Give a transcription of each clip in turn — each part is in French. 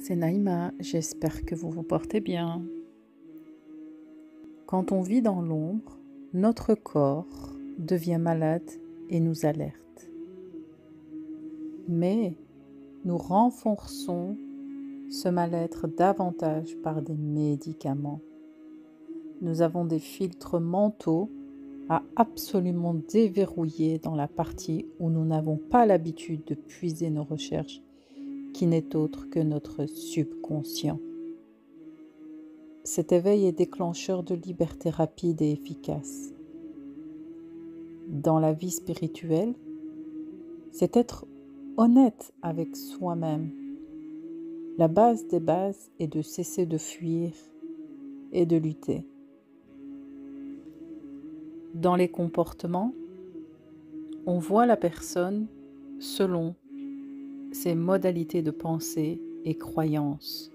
c'est Naïma, j'espère que vous vous portez bien. Quand on vit dans l'ombre, notre corps devient malade et nous alerte. Mais nous renforçons ce mal-être davantage par des médicaments. Nous avons des filtres mentaux à absolument déverrouiller dans la partie où nous n'avons pas l'habitude de puiser nos recherches, qui n'est autre que notre subconscient. Cet éveil est déclencheur de liberté rapide et efficace. Dans la vie spirituelle, c'est être honnête avec soi-même. La base des bases est de cesser de fuir et de lutter. Dans les comportements, on voit la personne selon ses modalités de pensée et croyances.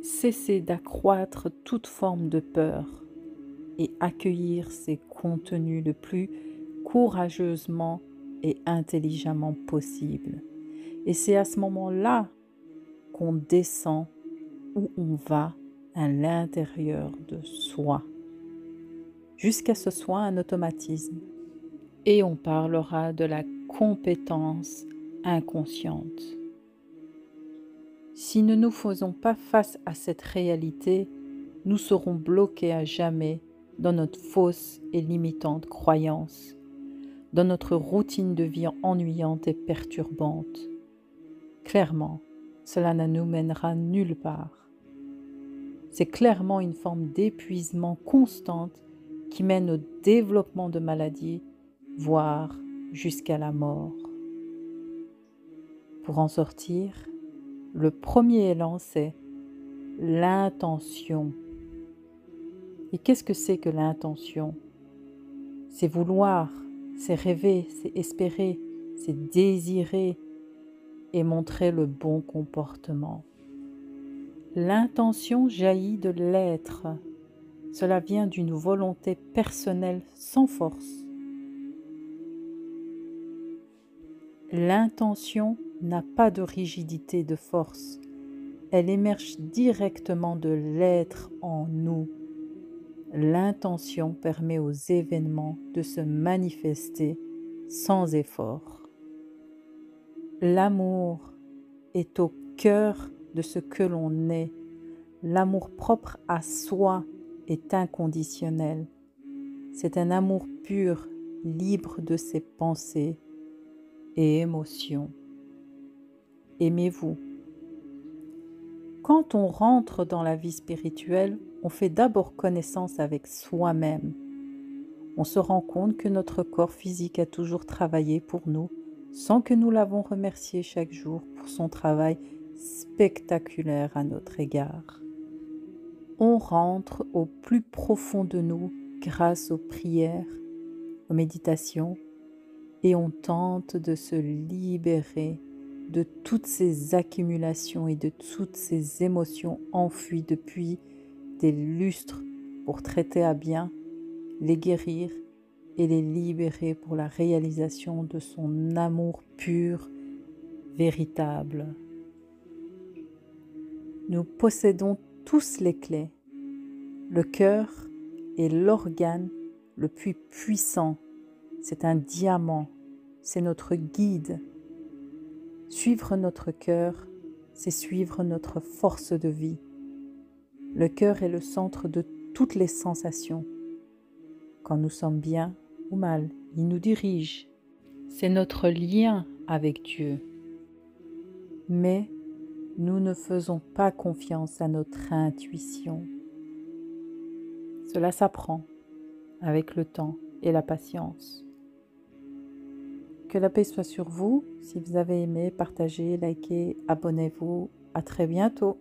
Cesser d'accroître toute forme de peur et accueillir ces contenus le plus courageusement et intelligemment possible. Et c'est à ce moment-là qu'on descend où on va à l'intérieur de soi, jusqu'à ce soit un automatisme. Et on parlera de la compétence inconsciente. Si nous ne nous faisons pas face à cette réalité, nous serons bloqués à jamais dans notre fausse et limitante croyance, dans notre routine de vie ennuyante et perturbante. Clairement, cela ne nous mènera nulle part. C'est clairement une forme d'épuisement constante qui mène au développement de maladies, voire jusqu'à la mort. Pour en sortir, le premier élan, c'est l'intention. Et qu'est-ce que c'est que l'intention? C'est vouloir, c'est rêver, c'est espérer, c'est désirer et montrer le bon comportement. L'intention jaillit de l'être. Cela vient d'une volonté personnelle sans force. L'intention n'a pas de rigidité de force. Elle émerge directement de l'être en nous. L'intention permet aux événements de se manifester sans effort. L'amour est au cœur de ce que l'on est. L'amour propre à soi est inconditionnel. C'est un amour pur, libre de ses pensées et émotions. Aimez-vous. Quand on rentre dans la vie spirituelle, on fait d'abord connaissance avec soi-même. On se rend compte que notre corps physique a toujours travaillé pour nous, sans que nous l'avons remercié chaque jour pour son travail spectaculaire à notre égard. On rentre au plus profond de nous grâce aux prières, aux méditations, et on tente de se libérer de toutes ces accumulations et de toutes ces émotions enfuies depuis des lustres pour traiter à bien, les guérir et les libérer pour la réalisation de son amour pur, véritable. Nous possédons tous les clés. Le cœur est l'organe le plus puissant. C'est un diamant, c'est notre guide. Suivre notre cœur, c'est suivre notre force de vie. Le cœur est le centre de toutes les sensations. Quand nous sommes bien ou mal, il nous dirige. C'est notre lien avec Dieu. Mais nous ne faisons pas confiance à notre intuition. Cela s'apprend avec le temps et la patience. Que la paix soit sur vous. Si vous avez aimé, partagez, likez, abonnez-vous. À très bientôt.